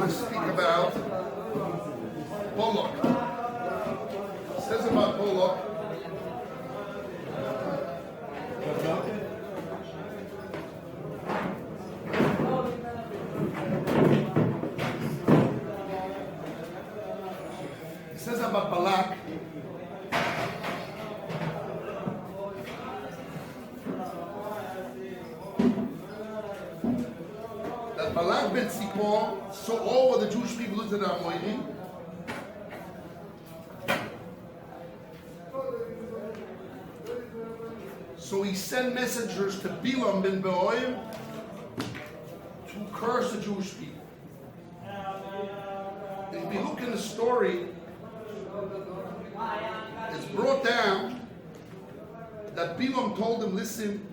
to speak about Pollock. It says about Pollock. It says about Balak. Balak ben Tzipor saw all of the Jewish people looked at Amoidim. So he sent messengers to Bilam ben Be'or to curse the Jewish people. And if you look in the story, it's brought down that Bilam told him, listen,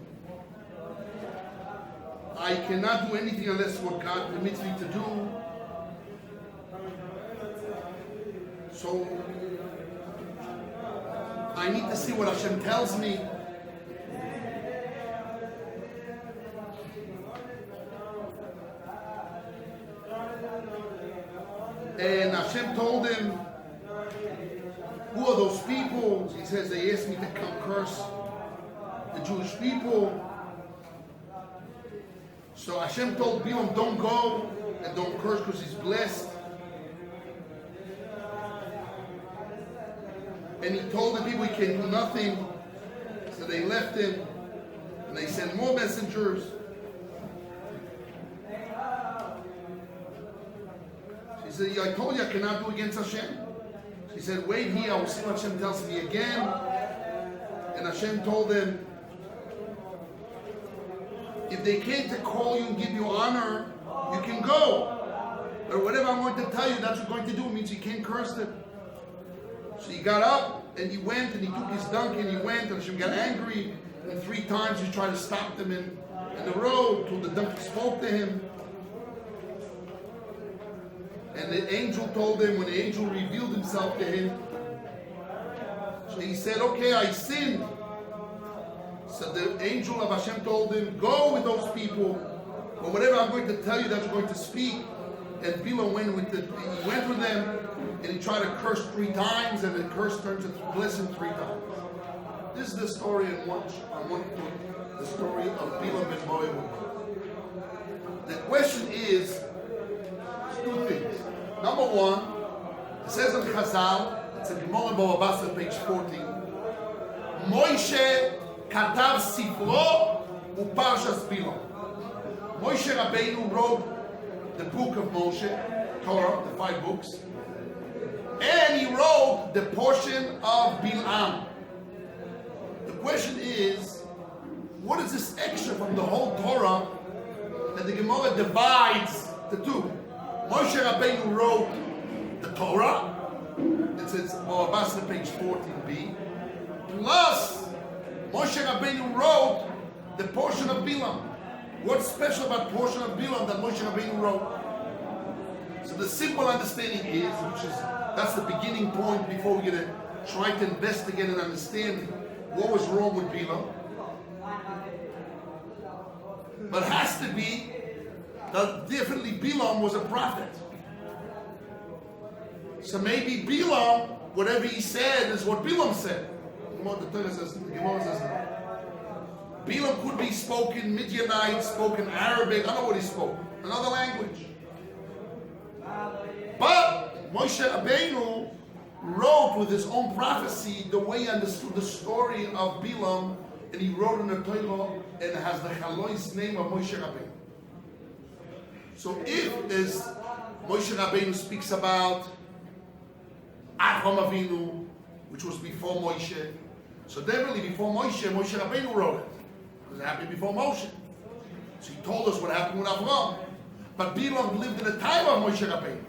I cannot do anything unless what God permits me to do. So I need to see what Hashem tells me. And Hashem told him, who are those people? He says, they asked me to come curse the Jewish people. So Hashem told Bilam, don't go and don't curse because he's blessed. And he told the people he can do nothing. So they left him and they sent more messengers. He said, I told you I cannot do against Hashem. He said, wait here, I will see what Hashem tells me again. And Hashem told him, if they came to call you and give you honor, you can go. But whatever I'm going to tell you, that's what you're going to do. It means you can't curse them. So he got up and he went and he took his donkey and he went and Hashem got angry. And 3 times he tried to stop them in the road till the donkey spoke to him. And the angel told him, when the angel revealed himself to him, so he said, okay, I sinned. So the angel of Hashem told him, go with those people, but whatever I'm going to tell you, that you're going to speak. And Bilam went with them, and he tried to curse 3 times, and the curse turned to blessing 3 times. This is the story in one book, the story of Bilam ben Be'or. The question is 2 things. Number 1, it says in Chazal, it's in Gemara Baba Botzer, page 14, Moshe Katav Sifro Uparshas Bilam. Moshe Rabbeinu wrote the book of Moshe, Torah, the 5 books, and he wrote the portion of Bilam. The question is, what is this extra from the whole Torah that the Gemara divides the 2? Moshe Rabbeinu wrote the Torah, it says Baba Botzer, page 14b, plus Moshe Rabbeinu wrote the portion of Bilam. What's special about portion of Bilam that Moshe Rabbeinu wrote? So the simple understanding is, that's the beginning point before we're going to try to investigate and understand what was wrong with Bilam. But it has to be that definitely Bilam was a prophet. So maybe Bilam, whatever he said is what Bilam said. The Torah says, the Gemara says that. Bilam could be spoken Midianite, spoken Arabic, I don't know what he spoke, another language. But Moshe Rabbeinu wrote with his own prophecy the way he understood the story of Bilam, and he wrote in the Torah, and it has the Chalois name of Moshe Rabbeinu. So if this Moshe Rabbeinu speaks about Avraham Avinu, which was before Moshe, so definitely before Moshe Rabbeinu wrote it. Because it happened before Moshe. So he told us what happened with Avraham. But Bilam lived in the time of Moshe Rabbeinu.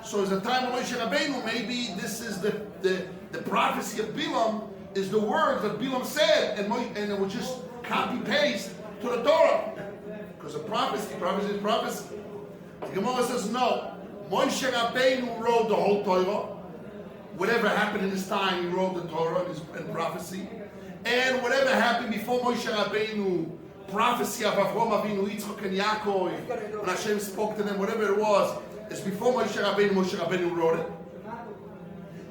So as the time of Moshe Rabbeinu, maybe this is the prophecy of Bilam, is the words that Bilam said, and it was just copy-paste to the Torah. Because a prophecy is prophecy. The Gemara says no. Moshe Rabbeinu wrote the whole Torah. Whatever happened in his time, he wrote the Torah and prophecy. And whatever happened before Moshe Rabbeinu, prophecy of Avraham Avinu, Yitzchak and Yaakov, when Hashem spoke to them, whatever it was, It's before Moshe Rabbeinu wrote it.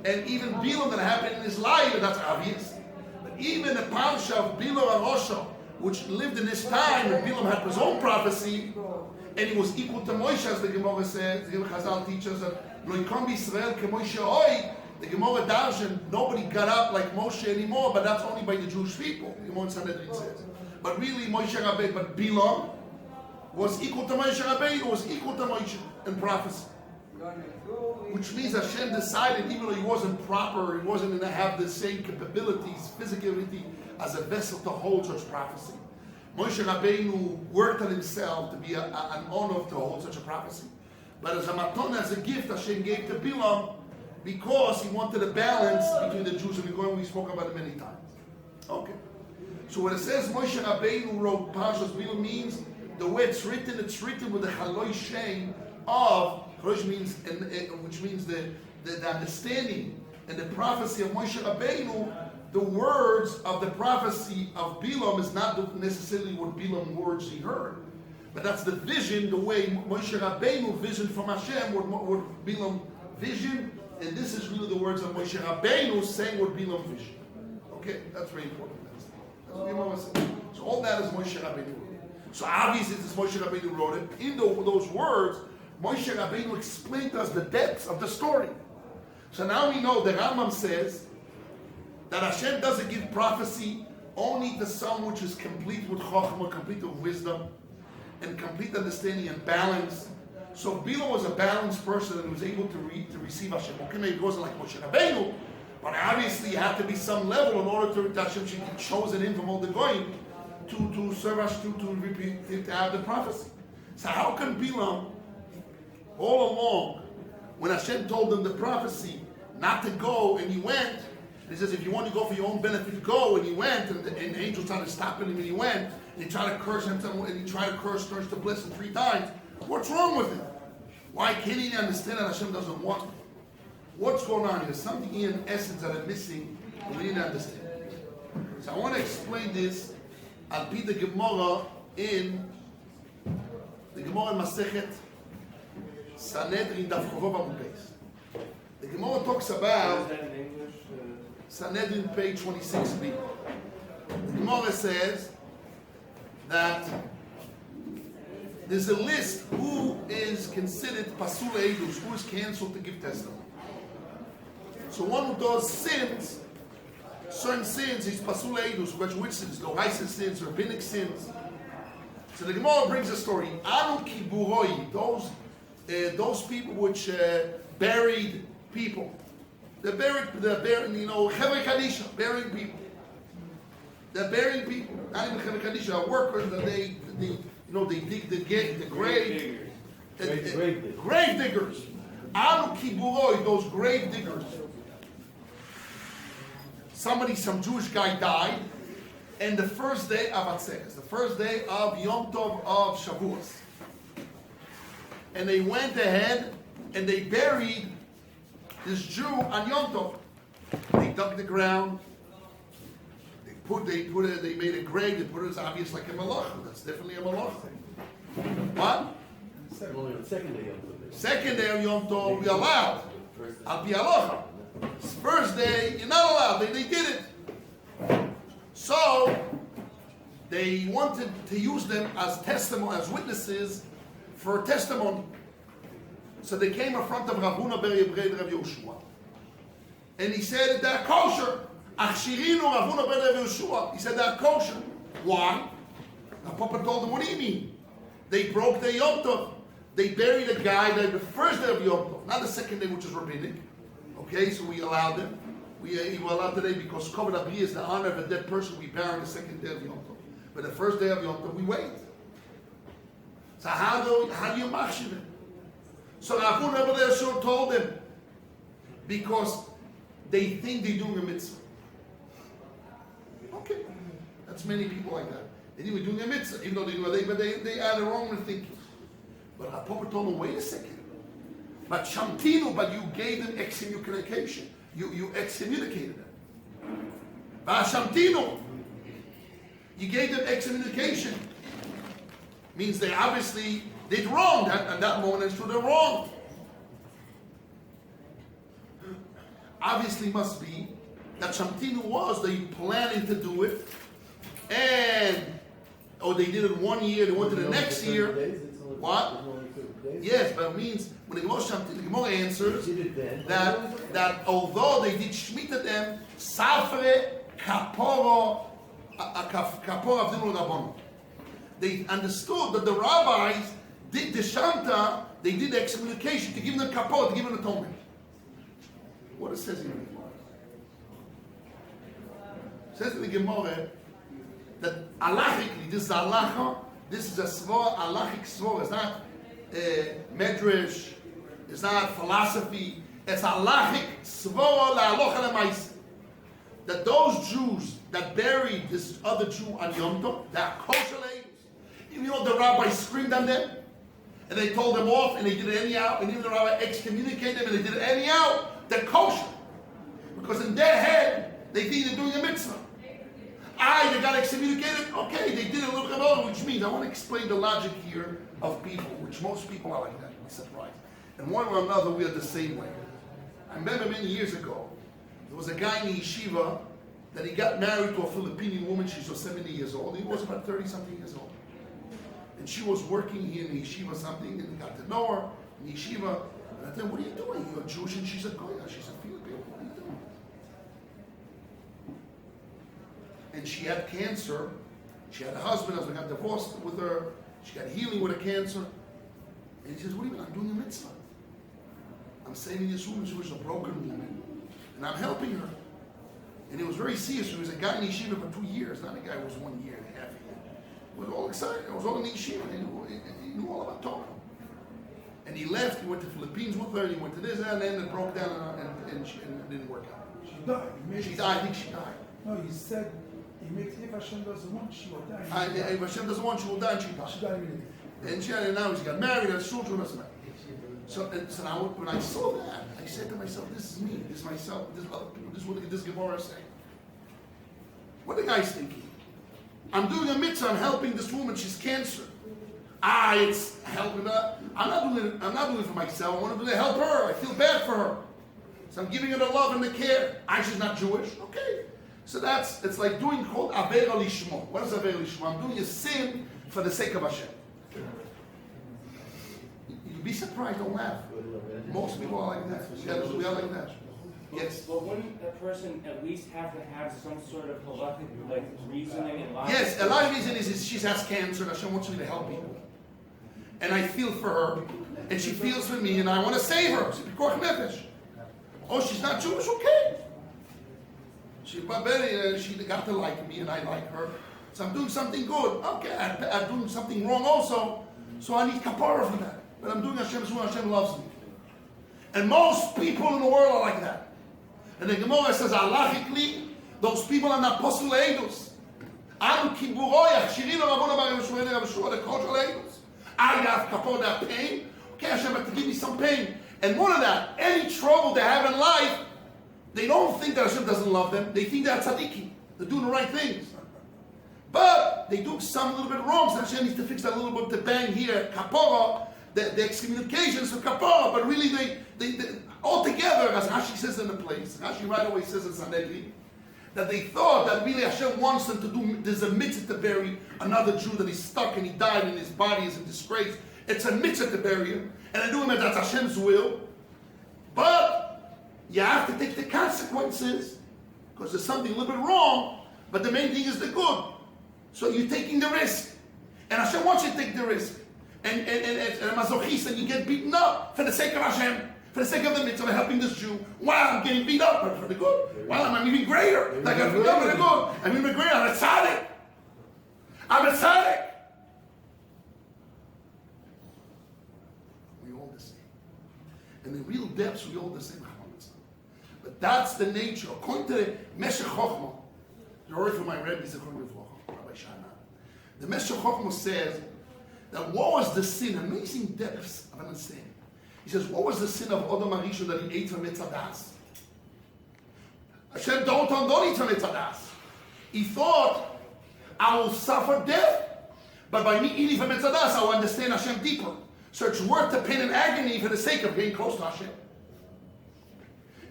And even Bilam that happened in his life, that's obvious. But even the Parsha of Bilam and Rosh, which lived in this time, and Bilam had his own prophecy, and he was equal to Moshe, as the Gemara says, the Chazal teaches that Lo Yikom B'Yisrael K'Moshe Hoy. The Gemara Darshan, nobody got up like Moshe anymore, but that's only by the Jewish people. The Gemara Sanhedrin says. But really, Moshe Rabbeinu, but Bilam was equal to Moshe Rabbeinu, was equal to Moshe in prophecy. Which means Hashem decided, even though he wasn't proper, he wasn't going to have the same capabilities, physicality, as a vessel to hold such prophecy. Moshe Rabbeinu worked on himself to be an honor to hold such a prophecy. But as a maton, as a gift, Hashem gave to Bilam because he wanted a balance between the Jews and we spoke about it many times. Okay. So when it says Moshe Rabbeinu wrote Parshas Bilam means the way it's written with the Chaloi Shem of Rosh means, which means the understanding and the prophecy of Moshe Rabbeinu. The words of the prophecy of Bilam is not necessarily what Bilam words he heard, but that's the vision, the way Moshe Rabbeinu visioned from Hashem, what Bilam visioned, and this is really the words of Moshe Rabbeinu saying what Bilam visioned. Okay, that's very important. That's what Bilam was saying. So all that is Moshe Rabbeinu. So obviously, this Moshe Rabbeinu wrote it. In those words, Moshe Rabbeinu explained to us the depths of the story. So now we know the Rambam says that Hashem doesn't give prophecy only to someone which is complete with chokhmah, complete with wisdom, and complete understanding and balance. So Bilam was a balanced person and was able to receive Hashem. Okay, maybe it wasn't like Moshe Rabbeinu, but obviously it had to be some level in order to Hashem should be chosen him from all the goyim to serve us to have the prophecy. So how can Bilam, all along, when Hashem told him the prophecy not to go and he went, he says, if you want to go for your own benefit, go. And he went, and the angel tried to stop him, and he went. And he tried to curse him, and he tried to curse to bless him 3 times. What's wrong with him? Why can't he understand that Hashem doesn't want him? What's going on? There's something in essence that I'm missing, and we didn't understand. So I want to explain this. I'll be the Gemara in Masechet Sanhedrin Daf Chovov Amud Beis. The Gemara talks about Sanhedrin page 26b. The Gemara says that there's a list who is considered pasul edus, who is cancelled to give testimony. So one who does sins, certain sins, is pasul edus, which sins, the Raisa sins, rabbinic sins. So the Gemara brings a story. Anu kiburoi, those people which buried people. They're buried, Chevei Kadisha, burying people. They're burying people. Not even Chevei Kadisha, workers that they dig the grave. Grave diggers. Anu kiburoi, those grave diggers. Some Jewish guy died, and the first day of Atzeres, the first day of Yom Tov of Shavuos. And they went ahead and they buried this Jew on Yom Tov. They dug the ground. They made a grave. They put it as obvious like a malach. That's definitely a malach. What? Second day of Yom Tov. Second day of Yom Tov, we allowed. Al pi halacha. First day, you're not allowed. They did it. So they wanted to use them as testimony, as witnesses for testimony. So they came in front of Rav Huna ber Yebrei Rav Yoshua. And he said, they're kosher. Achshirinu Rav Huna ber Rav Yoshua. He said, they're kosher. Why? The Papa told him, what do you mean? They broke their Yom Tov. They buried a guy the first day of Yom Tov, not the second day, which is rabbinic. Okay, so we allowed them. We were allowed today because Kovod Abri is the honor of a dead person. We bury the second day of Yom Tov. But the first day of Yom Tov, we wait. So how do you machshiv it? So Rav Huna ber Yoshua told them, because they think they're doing a mitzvah. Okay, that's many people like that. They think we're doing a mitzvah, even though they are the wrong thinking. But Rav Papa told them, wait a second. But Shamtinu, but you gave them excommunication. You excommunicated them. But Shamtinu, you gave them excommunication. Means they obviously did wrong. At that moment, it's true they're wrong. obviously must be that Shamtinu was they planning to do it, or they did it 1 year, they went to the next year. What? Yes, but it means when the Gemara answers that although they did Shemitah them, Safre Kaporo Avdinu Rabbanon. They understood that the rabbis did the Shanta, they did the excommunication to give them kapor, to give them atonement. What it says in the Gemara? It says in the Gemara that halachically, this is halacha, this is a svor, halachic svor. It's not medrash, it's not philosophy, it's halachic svor la'alocha lemaisa. That those Jews that buried this other Jew on Yom Tov, they are kosher ladies. You know the rabbi screamed on them, and they told them off, and they did it anyhow, and even the rabbi excommunicated them, and they did it anyhow. They're kosher. Because in their head, they think they're doing a mitzvah. They got excommunicated. Okay, they did a little bit, which means I want to explain the logic here of people, which most people are like that. Be surprised. And one or another, we are the same way. I remember many years ago, there was a guy in the Yeshiva that he got married to a Filipino woman. She was 70 years old. He was about 30-something years old. And she was working here in the Yeshiva something, and he got to know her in the Yeshiva. And I said, what are you doing? You're Jewish and she's a Goya. She's a Filipino. What are you doing? And she had cancer. She had a husband. Husband got divorced with her. She got healing with a cancer. And he says, what do you mean? I'm doing a mitzvah. I'm saving this woman. She was a broken woman. And I'm helping her. And it was very serious. He was a guy in Yeshiva for 2 years, not a guy who was 1 year and a half. He was all excited. It was all in Yeshiva. He knew all about Torah. And he left. He went to Philippines with her. And he went to this, and then it broke down, and it didn't work out. She died. She died. I think she died. No, he said, if Hashem doesn't want, she will die. If Hashem doesn't want, she will die, and she died. She died immediately. And now she got married, has children, doesn't matter. So now when I saw that, I said to myself, this is me, this is myself, this is other people, this is what this Gemara is saying. What the guy's thinking? I'm doing a mitzvah, I'm helping this woman, she's cancer. It's helping her. I'm not doing it for myself, I want to do it to help her, I feel bad for her. So I'm giving her the love and the care. She's not Jewish, okay. So it's like doing called Avera Lishmo. What is Avera Lishmo? I'm doing a sin for the sake of Hashem. You'd be surprised, don't laugh. Most people are like that. We are like that. Yes. But wouldn't a person at least have to have some sort of halachic reasoning and logic? Yes, a lot of reason is she has cancer and Hashem wants me to help people. And I feel for her, and she feels for me, and I want to save her. Oh, she's not Jewish? Okay. She got to like me, and I like her. So I'm doing something good. Okay, I'm doing something wrong also, so I need kapara for that. But I'm doing Hashem's will, Hashem loves me. And most people in the world are like that. And the Gemara says, halachically, those people are not posel eidos. Am kiburoyach, shirino rabona bar Yeshua, the kosher eidos. I have kapara, that pain. Okay, Hashem, have to give me some pain. And more than that, any trouble they have in life, they don't think that Hashem doesn't love them. They think they're tzaddikim. They're doing the right things. But they do some little bit wrong, so Hashem needs to fix that little bit, the bang here, kapara, the excommunications of kapara, but really they all together, as Rashi says in the place, Rashi right away says in Sanhedrin, that they thought that really Hashem wants them to do, there's a mitzvah to bury another Jew that is stuck and he died and his body is in disgrace. It's a mitzvah to bury him, and they're doing it, that's Hashem's will. But you have to take the consequences, because there's something a little bit wrong, but the main thing is the good. So you're taking the risk. And Hashem wants you to take the risk. And a masochist, and you get beaten up for the sake of Hashem, for the sake of the mitzvah of helping this Jew, while I'm getting beat up, but for the good. While I'm even greater. Like I'm beat up for the good. I'm even greater. I'm a tzaddik. I'm a tzaddik. We all the same. In the real depths, we all the same. But that's the nature. According to the Meshech Chochmah, the word from my Rebbe is according to Rabbi Shana. The Meshech Chochmah says that what was the sin? Amazing depths of understanding. He says, what was the sin of Adam HaRishon that he ate from Mitzadas? Hashem don't eat from Mitzadas. He thought, I will suffer death, but by me eating from Mitzadas, I will understand Hashem deeper. So it's worth the pain and agony for the sake of getting close to Hashem.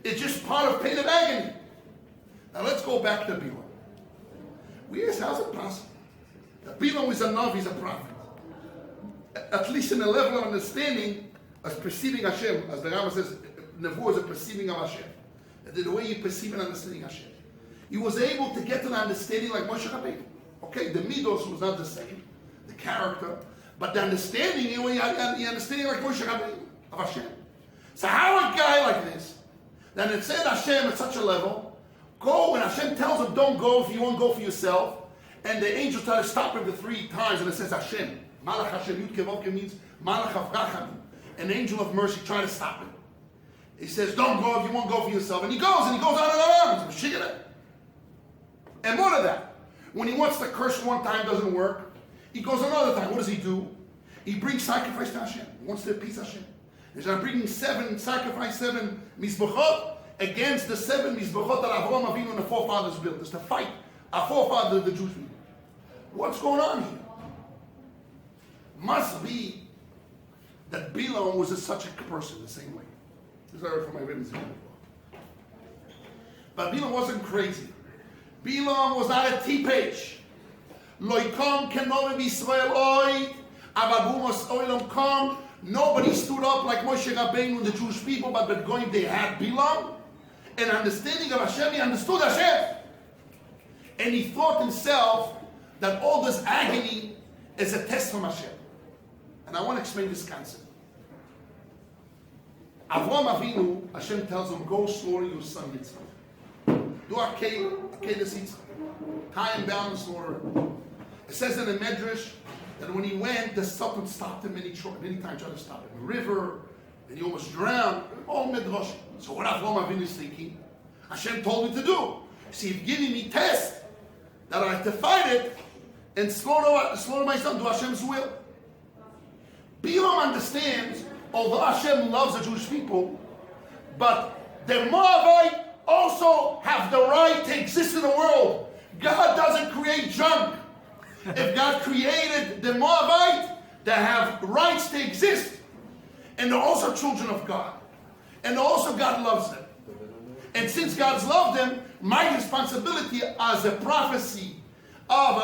It's just part of pain and agony. Now let's go back to Bilam. We ask, how's it possible? That Bilam is a Navi, he's a prophet. At least in a level of understanding as perceiving Hashem, as the Rambam says, Nevuah is a perceiving of Hashem. The way you perceive and understanding Hashem. He was able to get to an understanding like Moshe Rabbeinu. Okay, the Midos was not the same, the character, but the understanding, the understanding like Moshe Rabbeinu of Hashem. So how a guy like this, then it said Hashem at such a level, go, and Hashem tells him, don't go if you won't go for yourself, and the angels try to stop him the 3 times, and it says Hashem. Malach Hashem, Yud Kevavke means Malach Avraham, an angel of mercy trying to stop him. He says, don't go if you won't go for yourself. And he goes on and on. He's Mashiach. And more than that, when he wants to curse one time, doesn't work, he goes another time. What does he do? He brings sacrifice to Hashem. He wants to appease Hashem. He's bringing 7 mizbachot against the 7 mizbachot that Avraham Avinu and the forefathers built. It's to fight our forefathers, the Jewish people. What's going on here? Must be that Bilam was such a person the same way. This is what I heard from my witness. But Bilam wasn't crazy. Bilam was not a T-page. Loikom kenovim Yisrael oid, avabumos oilam kom. Nobody stood up like Moshe Rabbeinu and the Jewish people, but going they had Bilam. And understanding of Hashem, he understood Hashem. And he thought himself that all this agony is a test from Hashem. And I want to explain this concept. Avraham Avinu, Hashem tells him, go slaughter your son Yitzchak. Do Akedah Yitzchak. Tie him down and slaughter him. It says in the Medrash that when he went, the serpent stopped him many times, tried to stop him. The river, and he almost drowned. All Medrash. So what Avraham Avinu is thinking, Hashem told me to do. See, he's giving me test that I have to fight it and slaughter my son, do Hashem's will. Bilam understands, although Hashem loves the Jewish people, but the Moabite also have the right to exist in the world. God doesn't create junk. If God created the Moabite, they have rights to exist. And they're also children of God. And also God loves them. And since God's loved them, my responsibility as a prophecy of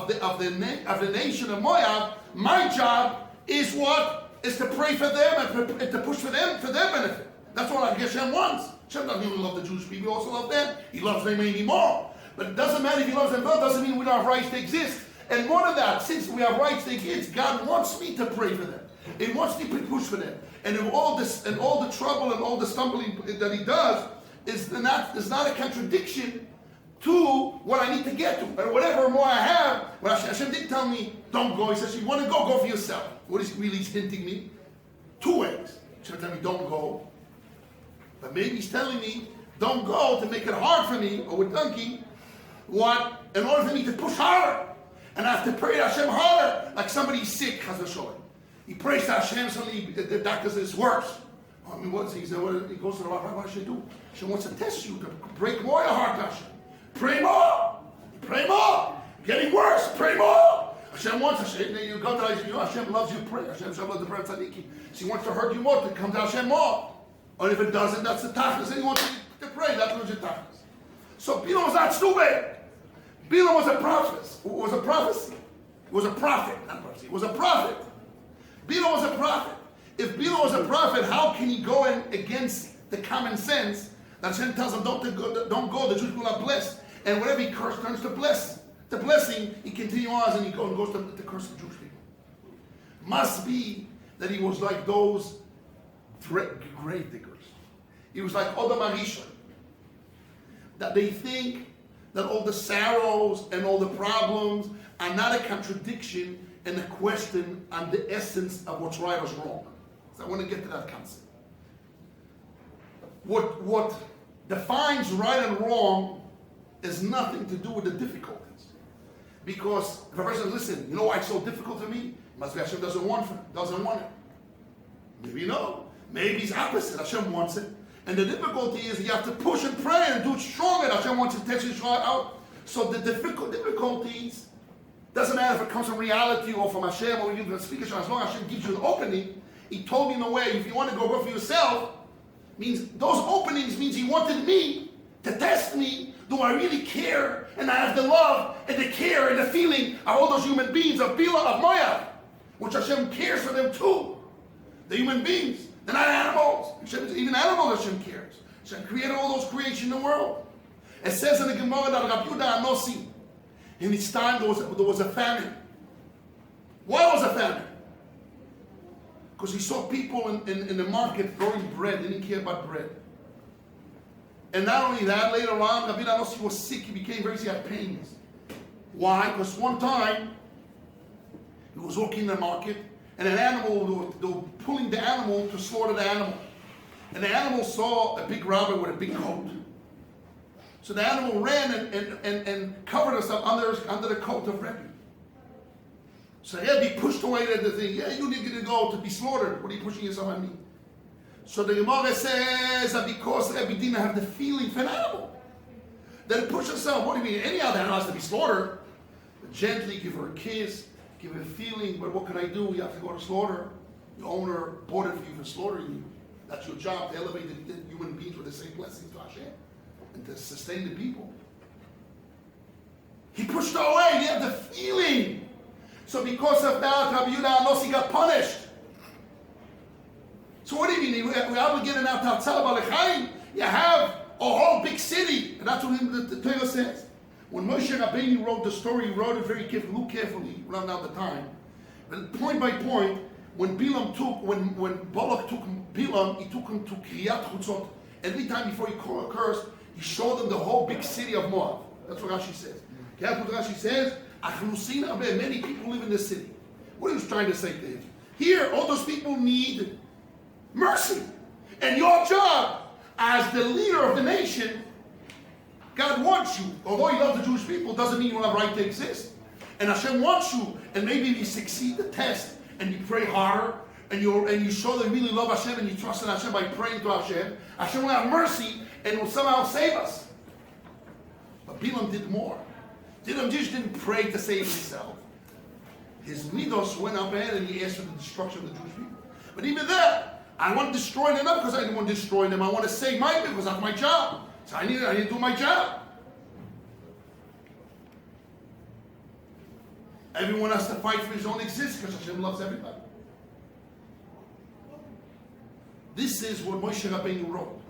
the nation of Moab, my job is what? Is to pray for them and to push for them, for their benefit. That's what Hashem wants. Hashem doesn't even love the Jewish people, he also loves them. He loves them maybe more. But it doesn't matter if he loves them more, doesn't mean we don't have rights to exist. And more than that, since we have rights to exist, God wants me to pray for them. He wants me to push for them. And if all this and all the trouble and all the stumbling that he does is not a contradiction to what I need to get to. Or whatever more I have, when Hashem didn't tell me, don't go. He says, you want to go for yourself. What is he really hinting me? 2 ways. Hashem telling me, don't go. But maybe he's telling me, don't go to make it hard for me, or with donkey, what? In order for me to push harder. And I have to pray to Hashem harder, like somebody's sick, Chaz v'sholem. He prays to Hashem, suddenly the doctor says, it's worse. I mean, he said, he goes to the Rabbi, what should I do? Hashem wants to test you, to break more your heart, Hashem. Pray more. Pray more. Getting worse. Pray more. Hashem wants Hashem. You go to Hashem loves you. Pray. Hashem loves the prayer tzaddikim. So he wants to hurt you more to come to Hashem more. Or if it doesn't, that's the tachlis. And he wants to pray. That's what your tachlis. So Bilam was not stupid. Bilam was a prophet. It was a prophecy. It was a prophet. Not prophecy. It was a prophet. Bilam was a prophet. If Bilam was a prophet, how can he go in against the common sense that Hashem tells him, don't go, the Jewish people are blessed. And whatever he cursed turns to blessing. The blessing, he continues on and he goes to curse the Jewish people. Must be that he was like those grave diggers. He was like Odom Arisha. That they think that all the sorrows and all the problems are not a contradiction and a question on the essence of what's right or wrong. So I want to get to that concept. What defines right and wrong is nothing to do with the difficulties. Because if a person says, listen, you know why it's so difficult for me? Must be Hashem doesn't want it. Maybe no. Maybe it's opposite. Hashem wants it. And the difficulty is you have to push and pray and do it stronger. Hashem wants to take you out. So the difficulties, doesn't matter if it comes from reality or from Hashem or you can speak Hashem, as long as Hashem gives you an opening. He told me in a way, if you want to go for yourself, Means those openings means he wanted me to test me. Do I really care? And I have the love and the care and the feeling of all those human beings of Bila, of Moab, which Hashem cares for them too. The human beings. They're not animals. Even animals Hashem cares. Hashem created all those creations in the world. It says in the Gemara that Rabbi Yehuda Anosi, in his time there was a famine. Why was a famine? Because he saw people in the market throwing bread. They didn't care about bread. And not only that, later on, Rabbi Yehuda Anosi was sick. He became very sick, he had pains. Why? Because one time, he was walking in the market, and an animal, they were pulling the animal to slaughter the animal. And the animal saw a big rabbi with a big coat. So the animal ran and covered herself under the coat of Rabbi. So Rabbi pushed away the thing. Yeah, you need to go to be slaughtered. What are you pushing yourself on me? So the Gemara says that because Rabbi didn't have the feeling for an animal, that it pushed herself. What do you mean? Any other animal has to be slaughtered. But gently give her a kiss, give her a feeling, but what can I do? You have to go to slaughter. The owner bought it for you for slaughtering you. That's your job, to elevate the human beings with the same blessings to Hashem and to sustain the people. He pushed her away. He had the feeling. So because of that, Rabbi Yehuda Anosi got punished. So what do you mean? We're obligated now to Hatzal Balechayim. You have a whole big city. And that's what the Torah says. When Moshe Rabbeinu wrote the story, he wrote it very carefully. Look carefully, around out the time. But point by point, when Balak took Bilam, he took him to Kriyat Chutzot. Every time before he cursed, he showed them the whole big city of Moab. That's what Rashi says. Careful what Rashi says. Many people live in this city. What are you trying to say to him? Here, all those people need mercy. And your job as the leader of the nation, God wants you. Although He loves the Jewish people, doesn't mean you have a right to exist. And Hashem wants you. And maybe if you succeed the test and you pray harder and you show that you really love Hashem and you trust in Hashem by praying to Hashem, Hashem will have mercy and will somehow save us. But Bilam did more. Bilam just didn't pray to save himself. His midos went up ahead and he asked for the destruction of the Jewish people. But even that, I want to destroy them not because I didn't want to destroy them. I want to save my people because that's my job. So I need to do my job. Everyone has to fight for his own existence because Hashem loves everybody. This is what Moshe Rabbeinu wrote.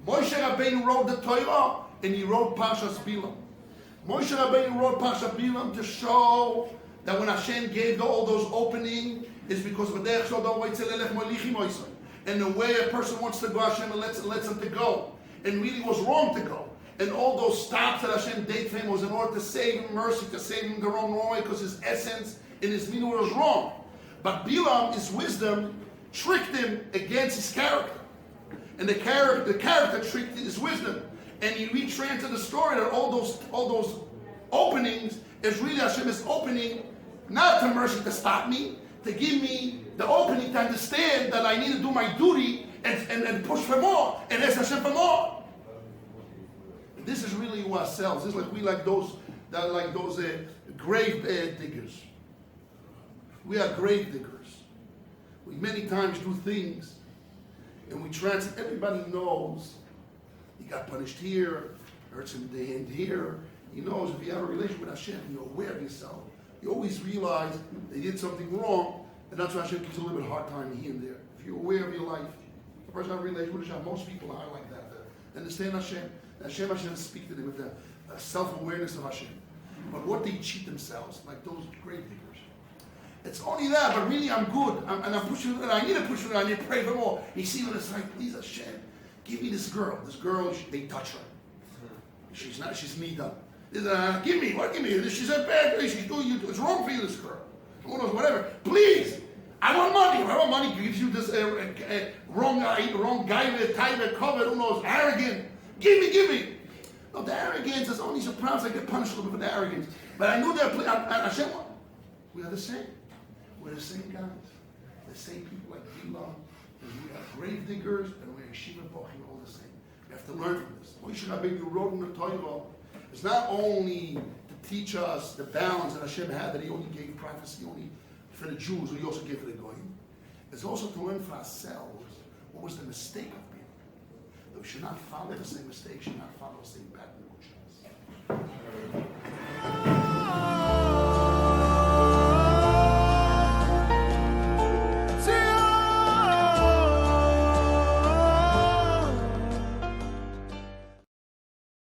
Moshe Rabbeinu wrote the Torah and he wrote Parshas Bilam. Moshe Rabbeinu wrote Parshas Bilam to show that when Hashem gave all those openings, it's because of the and the way a person wants to go, Hashem lets him to go. And really was wrong to go. And all those stops that Hashem did for him was in order to save him mercy, to save him the wrong way, because his essence and his meaning was wrong. But Bilam, his wisdom, tricked him against his character. And the character tricked his wisdom. And he retranslated the story that all those openings is really Hashem is opening not to mercy to stop me, to give me the opening to understand that I need to do my duty and push for more and ask Hashem for more. This is really who ourselves. This is like those grave diggers. We are grave diggers. We many times do things and we translate. Everybody knows he got punished here, hurts him in the hand here. He knows if you have a relationship with Hashem, you're aware of yourself. You always realize they did something wrong, and that's why Hashem gives a little bit of hard time here and there. If you're aware of your life, the person has a relationship with Hashem, most people are like that. They understand Hashem. Hashem speak to them with the self-awareness of Hashem. But what they cheat themselves, like those grave diggers. It's only that, but really I'm good. I'm pushing it. I need to push it. I need to pray for more. You see what it's like, please Hashem, give me this girl. This girl, they touch her. She's knee up. Give me. She's a bad girl. She's doing you. It's wrong for you, this girl. Who knows, whatever. Please, I want money. I want money. Gives you this wrong guy, type, cover. Who knows, arrogant. Give me. No, the arrogance is only surprised I get punished a little bit for the arrogance. But I knew that Hashem. We are the same. We're the same guys. The same people like Bilam. We are grave diggers and we're Yeshiva Bochim, all the same. We have to learn from this. Moshe Rabbeinu wrote in the Torah. It's not only to teach us the balance that Hashem had, that He only gave prophecy only for the Jews, but He also gave for the Goyim. It's also to learn for ourselves What was the mistake of Balaam? That we should not follow the same mistake. Should